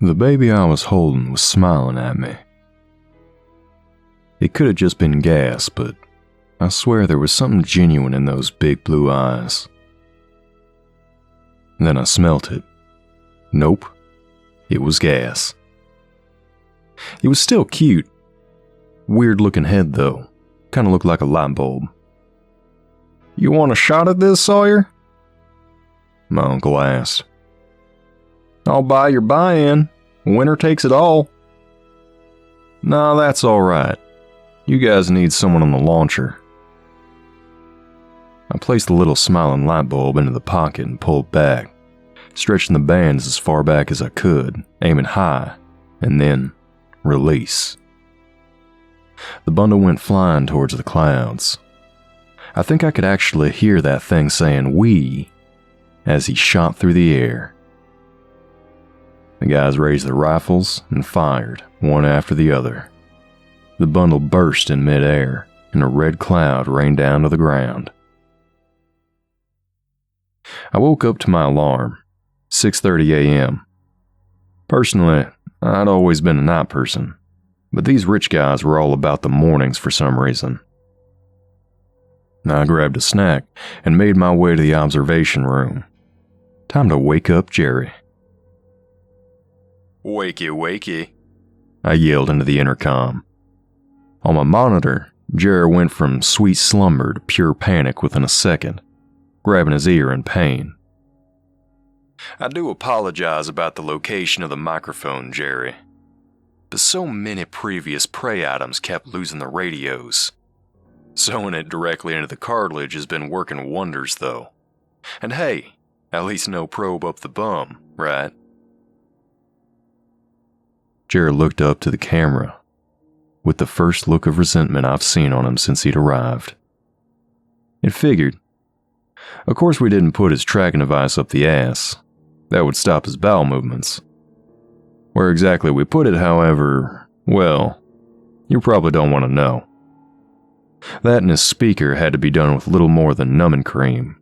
The baby I was holding was smiling at me. It could have just been gas, but I swear there was something genuine in those big blue eyes. Then I smelt it. Nope, it was gas. It was still cute. Weird looking head though, kinda looked like a light bulb. "You want a shot at this, Sawyer?" my uncle asked. "I'll buy your buy-in. Winner takes it all." "Nah, that's alright. You guys need someone on the launcher." I placed the little smiling light bulb into the pocket and pulled back, stretching the bands as far back as I could, aiming high, and then release. The bundle went flying towards the clouds. I think I could actually hear that thing saying "we" as he shot through the air. The guys raised their rifles and fired, one after the other. The bundle burst in midair, and a red cloud rained down to the ground. I woke up to my alarm, 6:30 a.m. Personally, I'd always been a night person, but these rich guys were all about the mornings for some reason. I grabbed a snack and made my way to the observation room. Time to wake up Jerry. "Wakey, wakey," I yelled into the intercom. On my monitor, Jerry went from sweet slumber to pure panic within a second, grabbing his ear in pain. "I do apologize about the location of the microphone, Jerry, but so many previous prey items kept losing the radios. Sewing it directly into the cartilage has been working wonders, though. And hey, at least no probe up the bum, right?" Jerry looked up to the camera, with the first look of resentment I've seen on him since he'd arrived. It figured. Of course we didn't put his tracking device up the ass. That would stop his bowel movements. Where exactly we put it, however, well, you probably don't want to know. That and his speaker had to be done with little more than numbing cream.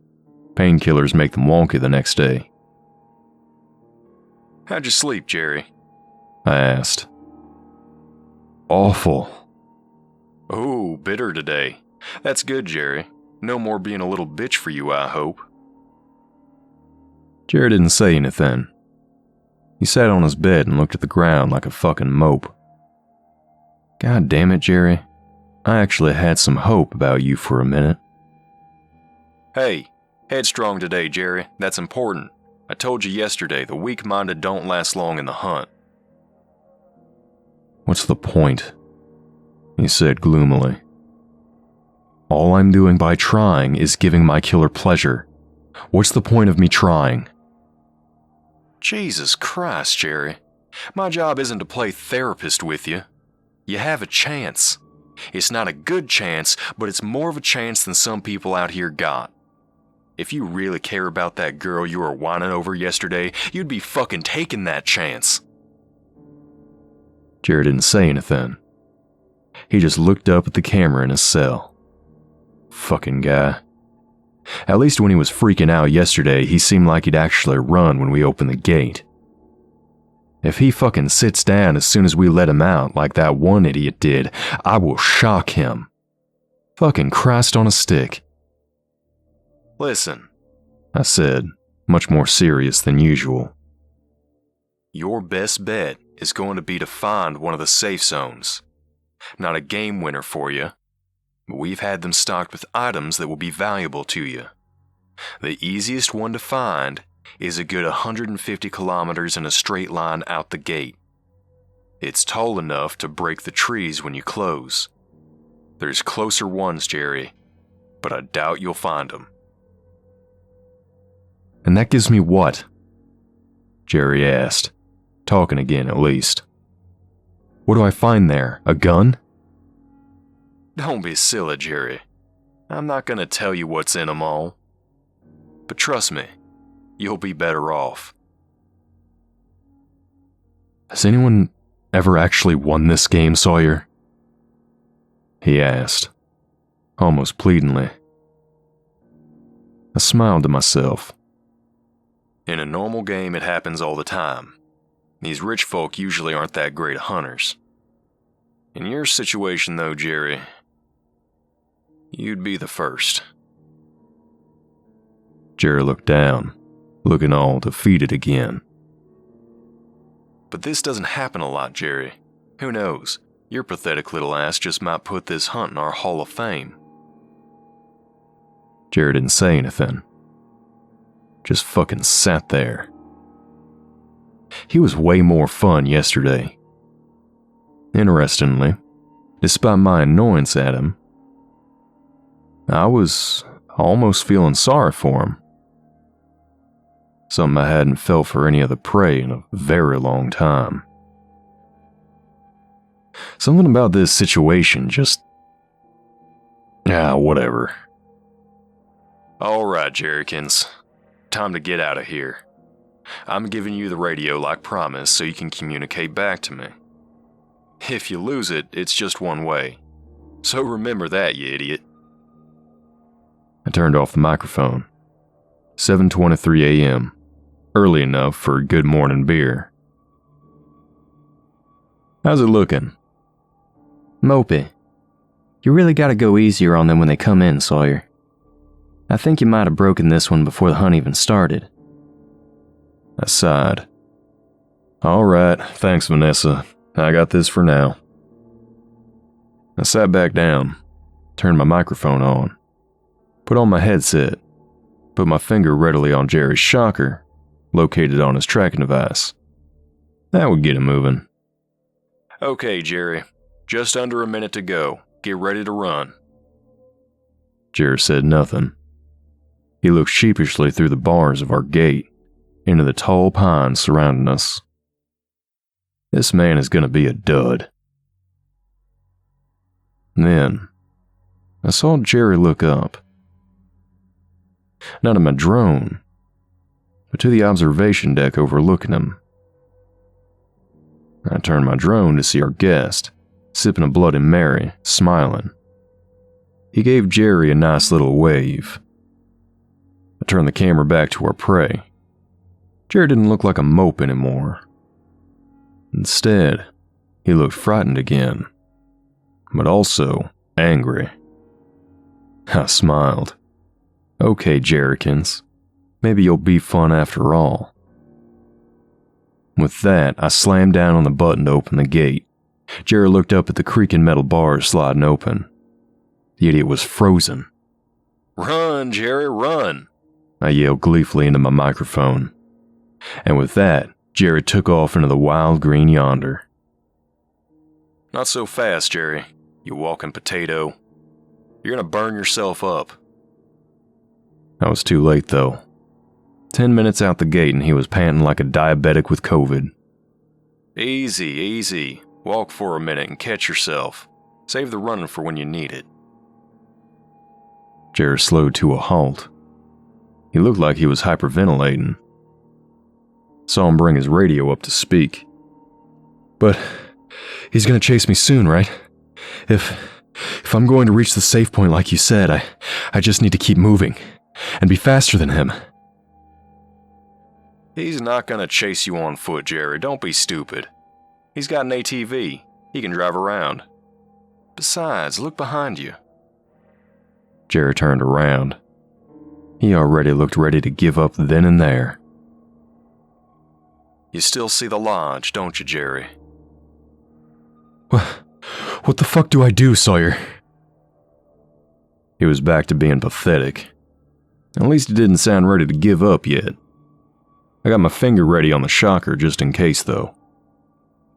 Painkillers make them wonky the next day. "How'd you sleep, Jerry?" I asked. "Awful." "Oh, bitter today. That's good, Jerry. No more being a little bitch for you, I hope." Jerry didn't say anything. He sat on his bed and looked at the ground like a fucking mope. God damn it, Jerry. I actually had some hope about you for a minute. "Hey, headstrong today, Jerry. That's important. I told you yesterday, the weak-minded don't last long in the hunt." "What's the point?" he said gloomily. "All I'm doing by trying is giving my killer pleasure. What's the point of me trying?" "Jesus Christ, Jerry. My job isn't to play therapist with you. You have a chance. It's not a good chance, but it's more of a chance than some people out here got. If you really care about that girl you were whining over yesterday, you'd be fucking taking that chance." Jerry didn't say anything. He just looked up at the camera in his cell. Fucking guy. At least when he was freaking out yesterday, he seemed like he'd actually run when we opened the gate. If he fucking sits down as soon as we let him out like that one idiot did, I will shock him. Fucking Christ on a stick. "Listen," I said, much more serious than usual. "Your best bet is going to be to find one of the safe zones. Not a game winner for you, but we've had them stocked with items that will be valuable to you. The easiest one to find is a good 150 kilometers in a straight line out the gate. It's tall enough to break the trees when you close. There's closer ones, Jerry, but I doubt you'll find them." "And that gives me what?" Jerry asked, talking again at least. "What do I find there? A gun?" "Don't be silly, Jerry. I'm not going to tell you what's in them all. But trust me, you'll be better off." "Has anyone ever actually won this game, Sawyer?" he asked, almost pleadingly. I smiled to myself. In a normal game, it happens all the time. These rich folk usually aren't that great hunters. In your situation, though, Jerry, you'd be the first." Jerry looked down, looking all defeated again. "But this doesn't happen a lot, Jerry. Who knows? Your pathetic little ass just might put this hunt in our Hall of Fame." Jerry didn't say anything. Just fucking sat there. He was way more fun yesterday. Interestingly, despite my annoyance at him, I was almost feeling sorry for him. Something I hadn't felt for any other prey in a very long time. Something about this situation just... whatever. "Alright, Jerrykins. Time to get out of here. I'm giving you the radio like promised so you can communicate back to me. If you lose it, it's just one way. So remember that, you idiot." I turned off the microphone. 7:23 a.m. Early enough for good morning beer. "How's it looking?" "Mopey. You really gotta go easier on them when they come in, Sawyer. I think you might have broken this one before the hunt even started." I sighed. "Alright, thanks, Vanessa. I got this for now." I sat back down, turned my microphone on, put on my headset, put my finger readily on Jerry's shocker, located on his tracking device. That would get him moving. "Okay, Jerry. Just under a minute to go. Get ready to run." Jerry said nothing. He looked sheepishly through the bars of our gate, into the tall pines surrounding us. This man is going to be a dud. Then, I saw Jerry look up. Not at my drone, but to the observation deck overlooking him. I turned my drone to see our guest, sipping a Bloody Mary, smiling. He gave Jerry a nice little wave. I turned the camera back to our prey. Jerry didn't look like a mope anymore. Instead, he looked frightened again, but also angry. I smiled. "Okay, Jerrykins, maybe you'll be fun after all." With that, I slammed down on the button to open the gate. Jerry looked up at the creaking metal bars sliding open. The idiot was frozen. "Run, Jerry, run!" I yelled gleefully into my microphone. And with that, Jerry took off into the wild green yonder. "Not so fast, Jerry, you walking potato. You're gonna burn yourself up." I was too late, though. 10 minutes out the gate and he was panting like a diabetic with COVID. "Easy, easy. Walk for a minute and catch yourself. Save the running for when you need it." Jerry slowed to a halt. He looked like he was hyperventilating. Saw him bring his radio up to speak. "But he's gonna chase me soon, right? If I'm going to reach the safe point like you said, I just need to keep moving and be faster than him." "He's not gonna chase you on foot, Jerry. Don't be stupid. He's got an ATV. He can drive around. Besides, look behind you." Jerry turned around. He already looked ready to give up then and there. "You still see the lodge, don't you, Jerry?" What the fuck do I do, Sawyer?" He was back to being pathetic. At least he didn't sound ready to give up yet. I got my finger ready on the shocker just in case, though.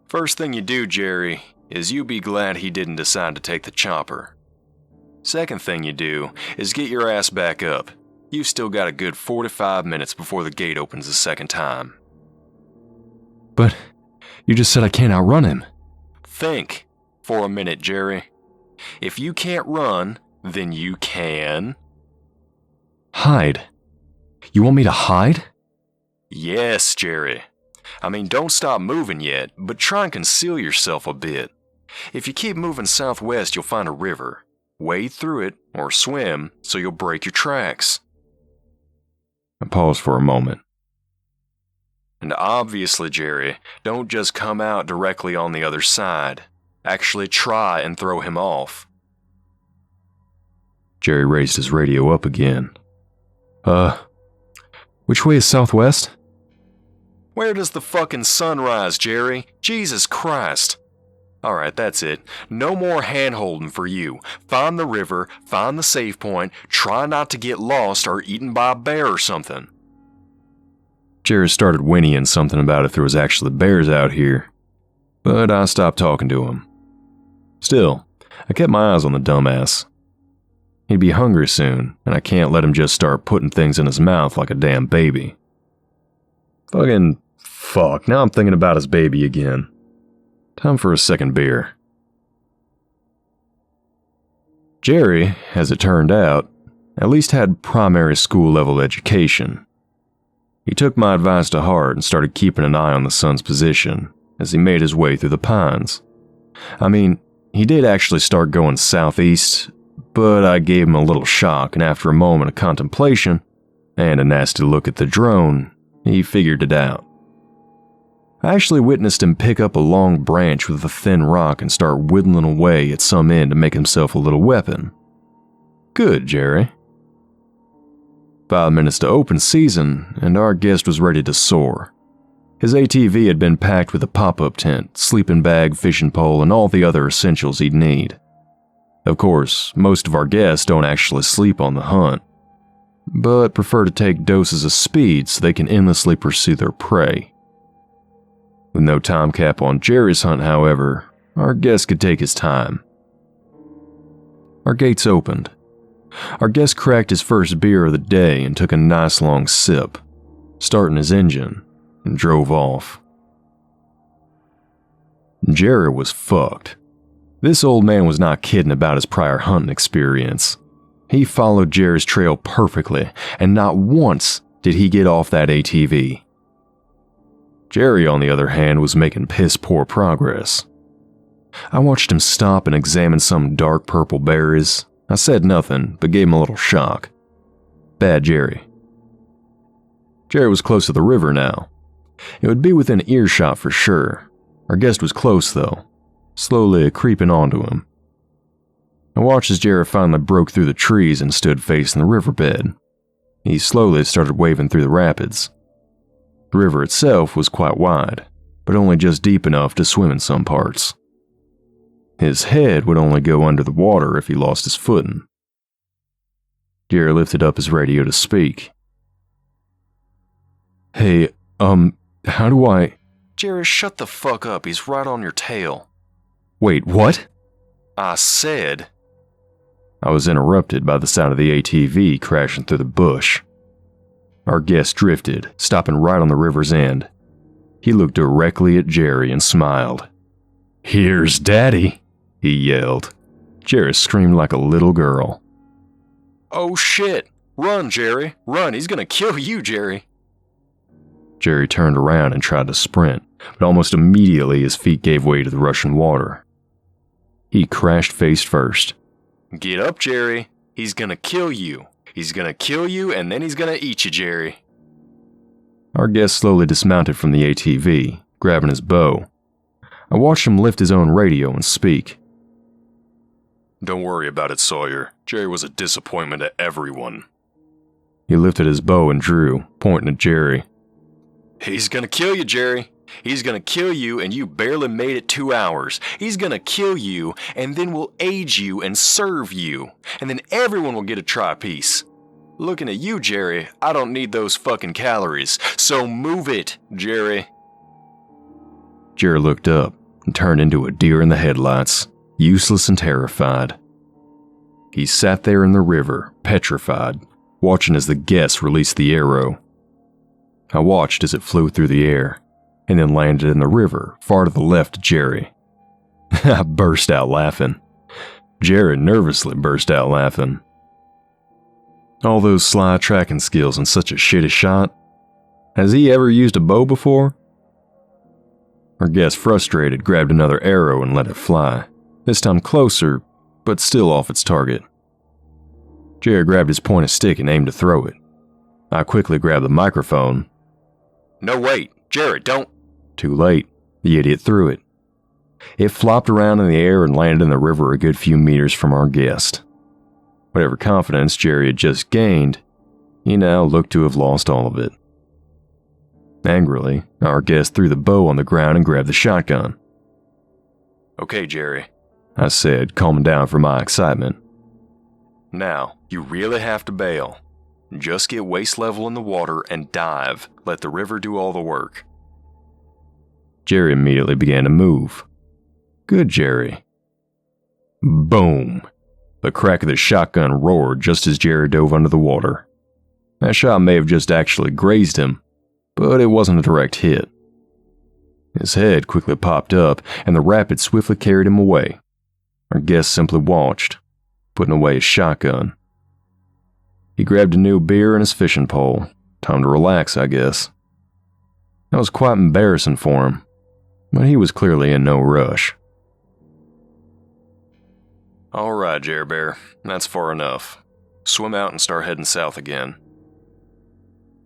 "First thing you do, Jerry, is you be glad he didn't decide to take the chopper. Second thing you do is get your ass back up. You've still got a good 45 minutes before the gate opens the second time." "But you just said I can't outrun him." "Think for a minute, Jerry. If you can't run, then you can..." "Hide? You want me to hide?" "Yes, Jerry. I mean, don't stop moving yet, but try and conceal yourself a bit. If you keep moving southwest, you'll find a river. Wade through it, or swim, so you'll break your tracks." I paused for a moment. And obviously, Jerry, don't just come out directly on the other side. Actually try and throw him off. Jerry raised his radio up again. Which way is southwest? Where does the fucking sun rise, Jerry? Jesus Christ. Alright, that's it. No more hand-holding for you. Find the river, find the save point, try not to get lost or eaten by a bear or something. Jerry started whinnying something about if there was actually bears out here, but I stopped talking to him. Still, I kept my eyes on the dumbass. He'd be hungry soon, and I can't let him just start putting things in his mouth like a damn baby. Fuck, now I'm thinking about his baby again. Time for a second beer. Jerry, as it turned out, at least had primary school level education. He took my advice to heart and started keeping an eye on the sun's position as he made his way through the pines. I mean, he did actually start going southeast, but I gave him a little shock, and after a moment of contemplation and a nasty look at the drone, he figured it out. I actually witnessed him pick up a long branch with a thin rock and start whittling away at some end to make himself a little weapon. Good, Jerry. 5 minutes to open season, and our guest was ready to soar. His ATV had been packed with a pop-up tent, sleeping bag, fishing pole, and all the other essentials he'd need. Of course, most of our guests don't actually sleep on the hunt, but prefer to take doses of speed so they can endlessly pursue their prey. With no time cap on Jerry's hunt, however, our guest could take his time. Our gates opened. Our guest cracked his first beer of the day and took a nice long sip, starting his engine, and drove off. Jerry was fucked. This old man was not kidding about his prior hunting experience. He followed Jerry's trail perfectly, and not once did he get off that ATV. Jerry, on the other hand, was making piss-poor progress. I watched him stop and examine some dark purple berries. I said nothing, but gave him a little shock. Bad Jerry. Jerry was close to the river now. It would be within earshot for sure. Our guest was close, though, slowly creeping onto him. I watched as Jerry finally broke through the trees and stood facing the riverbed. He slowly started wading through the rapids. The river itself was quite wide, but only just deep enough to swim in some parts. His head would only go under the water if he lost his footing. Jerry lifted up his radio to speak. Hey, how do I... Jerry, shut the fuck up, he's right on your tail. Wait, what? I said... I was interrupted by the sound of the ATV crashing through the bush. Our guest drifted, stopping right on the river's end. He looked directly at Jerry and smiled. "Here's Daddy," he yelled. Jerry screamed like a little girl. Oh shit! Run, Jerry! Run, he's gonna kill you, Jerry! Jerry turned around and tried to sprint, but almost immediately his feet gave way to the rushing water. He crashed face first. Get up, Jerry! He's gonna kill you! He's gonna kill you, and then he's gonna eat you, Jerry. Our guest slowly dismounted from the ATV, grabbing his bow. I watched him lift his own radio and speak. Don't worry about it, Sawyer. Jerry was a disappointment to everyone. He lifted his bow and drew, pointing at Jerry. He's gonna kill you, Jerry. He's gonna kill you, and you barely made it 2 hours. He's gonna kill you, and then we'll age you and serve you. And then everyone will get a try-piece. Looking at you, Jerry, I don't need those fucking calories. So move it, Jerry. Jerry looked up and turned into a deer in the headlights, useless and terrified. He sat there in the river, petrified, watching as the guest released the arrow. I watched as it flew through the air, and then landed in the river, far to the left of Jerry. I burst out laughing. Jerry nervously burst out laughing. All those sly tracking skills and such a shitty shot. Has he ever used a bow before? Our guest, frustrated, grabbed another arrow and let it fly, this time closer, but still off its target. Jerry grabbed his pointed stick and aimed to throw it. I quickly grabbed the microphone. No, wait. Jerry, don't. Too late. The idiot threw it. It flopped around in the air and landed in the river a good few meters from our guest. Whatever confidence Jerry had just gained, he now looked to have lost all of it. Angrily, our guest threw the bow on the ground and grabbed the shotgun. Okay, Jerry, I said, calming down from my excitement. Now, you really have to bail. Just get waist level in the water and dive. Let the river do all the work. Jerry immediately began to move. Good, Jerry. Boom! The crack of the shotgun roared just as Jerry dove under the water. That shot may have just actually grazed him, but it wasn't a direct hit. His head quickly popped up, and the rapid swiftly carried him away. Our guest simply watched, putting away his shotgun. He grabbed a new beer and his fishing pole. Time to relax, I guess. That was quite embarrassing for him, but he was clearly in no rush. All right, Jerry Bear, that's far enough. Swim out and start heading south again.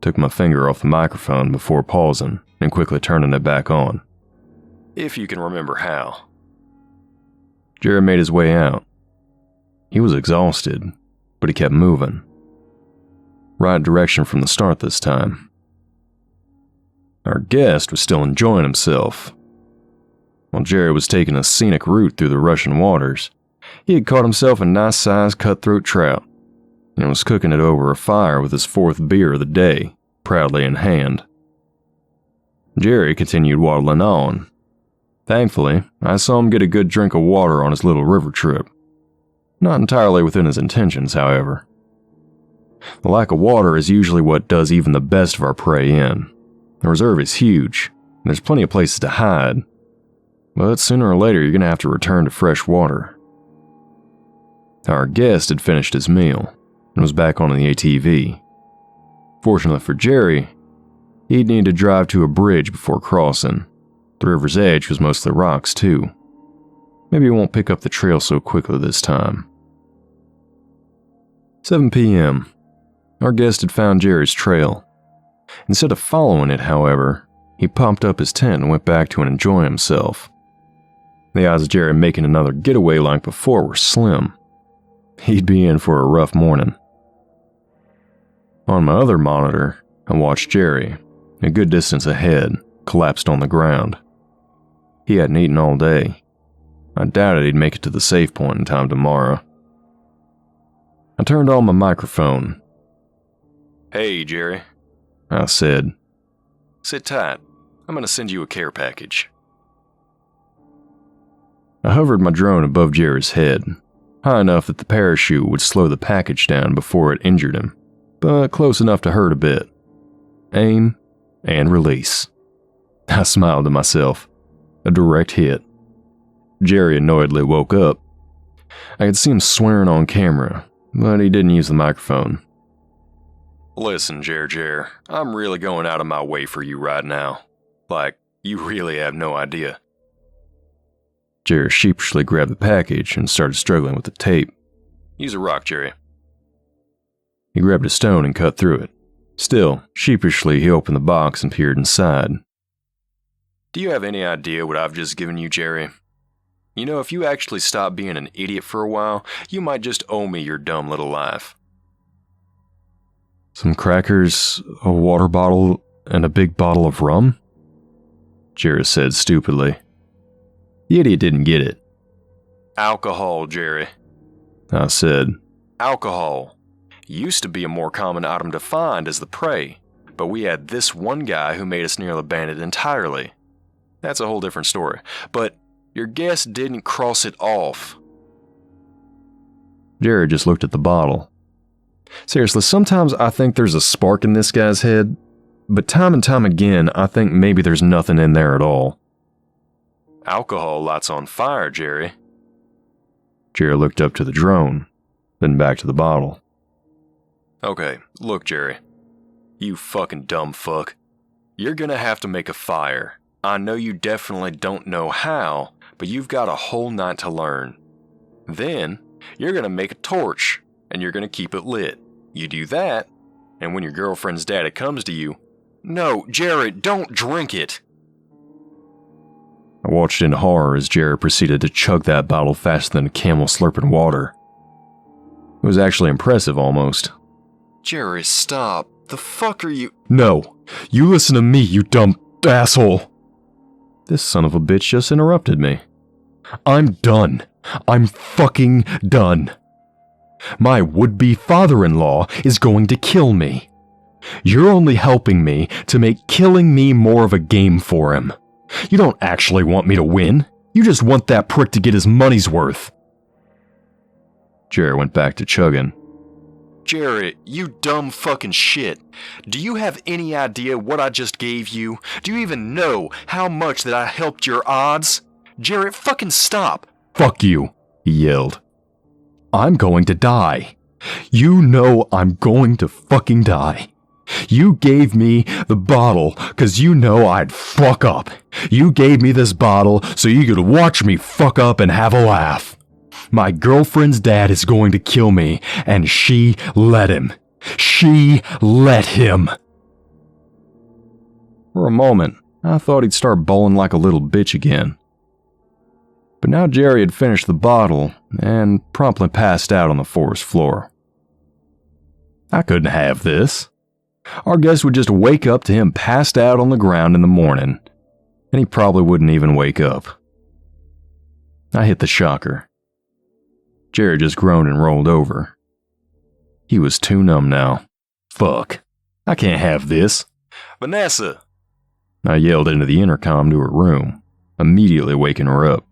Took my finger off the microphone before pausing and quickly turning it back on. If you can remember how. Jerry made his way out. He was exhausted, but he kept moving. Right direction from the start this time. Our guest was still enjoying himself. While Jerry was taking a scenic route through the rushing waters, he had caught himself a nice-sized cutthroat trout and was cooking it over a fire with his fourth beer of the day, proudly in hand. Jerry continued waddling on. Thankfully, I saw him get a good drink of water on his little river trip. Not entirely within his intentions, however. The lack of water is usually what does even the best of our prey in. The reserve is huge, and there's plenty of places to hide, but sooner or later you're going to have to return to fresh water. Our guest had finished his meal and was back on the ATV. Fortunately for Jerry, he'd need to drive to a bridge before crossing. The river's edge was mostly rocks, too. Maybe he won't pick up the trail so quickly this time. 7 p.m. Our guest had found Jerry's trail. Instead of following it, however, he pumped up his tent and went back to enjoy himself. The odds of Jerry making another getaway like before were slim. He'd be in for a rough morning. On my other monitor, I watched Jerry, a good distance ahead, collapsed on the ground. He hadn't eaten all day. I doubted he'd make it to the safe point in time tomorrow. I turned on my microphone. Hey, Jerry, I said. Sit tight. I'm going to send you a care package. I hovered my drone above Jerry's head, high enough that the parachute would slow the package down before it injured him, but close enough to hurt a bit. Aim and release. I smiled to myself. A direct hit. Jerry annoyedly woke up. I could see him swearing on camera, but he didn't use the microphone. Listen, Jer, I'm really going out of my way for you right now. Like, you really have no idea. Jerry sheepishly grabbed the package and started struggling with the tape. Use a rock, Jerry. He grabbed a stone and cut through it. Still, sheepishly, he opened the box and peered inside. Do you have any idea what I've just given you, Jerry? You know, if you actually stop being an idiot for a while, you might just owe me your dumb little life. Some crackers, a water bottle, and a big bottle of rum? Jerry said stupidly. The idiot didn't get it. Alcohol, Jerry, I said. Alcohol. Used to be a more common item to find as the prey, but we had this one guy who made us nearly abandon it entirely. That's a whole different story, but your guest didn't cross it off. Jerry just looked at the bottle. Seriously, sometimes I think there's a spark in this guy's head, but time and time again, I think maybe there's nothing in there at all. Alcohol lights on fire, Jerry. Jerry looked up to the drone, then back to the bottle. Okay, look, Jerry. You fucking dumb fuck. You're gonna have to make a fire. I know you definitely don't know how, but you've got a whole night to learn. Then, you're gonna make a torch, and you're gonna keep it lit. You do that, and when your girlfriend's daddy comes to you, No, Jared, don't drink it. I watched in horror as Jared proceeded to chug that bottle faster than a camel slurping water. It was actually impressive almost. Jared, stop. The fuck are you? No, you listen to me, you dumb asshole. This son of a bitch just interrupted me. I'm done. I'm fucking done. My would-be father-in-law is going to kill me. You're only helping me to make killing me more of a game for him. You don't actually want me to win. You just want that prick to get his money's worth. Jerry went back to chugging. Jerry, you dumb fucking shit. Do you have any idea what I just gave you? Do you even know how much that I helped your odds? Jerry, fucking stop. Fuck you, he yelled. I'm going to die. You know I'm going to fucking die. You gave me the bottle because you know I'd fuck up. You gave me this bottle so you could watch me fuck up and have a laugh. My girlfriend's dad is going to kill me, and she let him. She let him. For a moment, I thought he'd start bawling like a little bitch again. But now Jerry had finished the bottle and promptly passed out on the forest floor. I couldn't have this. Our guest would just wake up to him passed out on the ground in the morning, and he probably wouldn't even wake up. I hit the shocker. Jerry just groaned and rolled over. He was too numb now. Fuck. I can't have this. Vanessa! I yelled into the intercom to her room, immediately waking her up.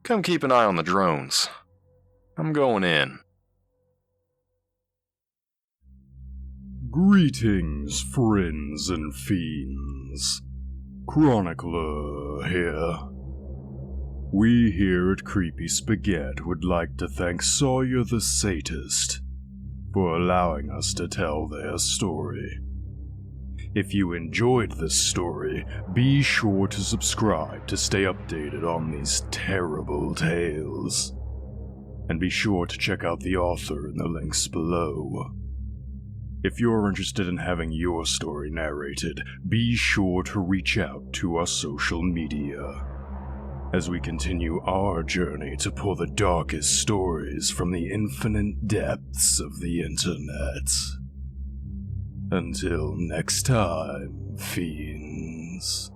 Come keep an eye on the drones. I'm going in. Greetings, friends and fiends. Chronicler here. We here at Creepy Spaghet would like to thank Sawyerthesadist for allowing us to tell their story. If you enjoyed this story, be sure to subscribe to stay updated on these terrible tales. And be sure to check out the author in the links below. If you're interested in having your story narrated, be sure to reach out to our social media as we continue our journey to pull the darkest stories from the infinite depths of the internet. Until next time, fiends.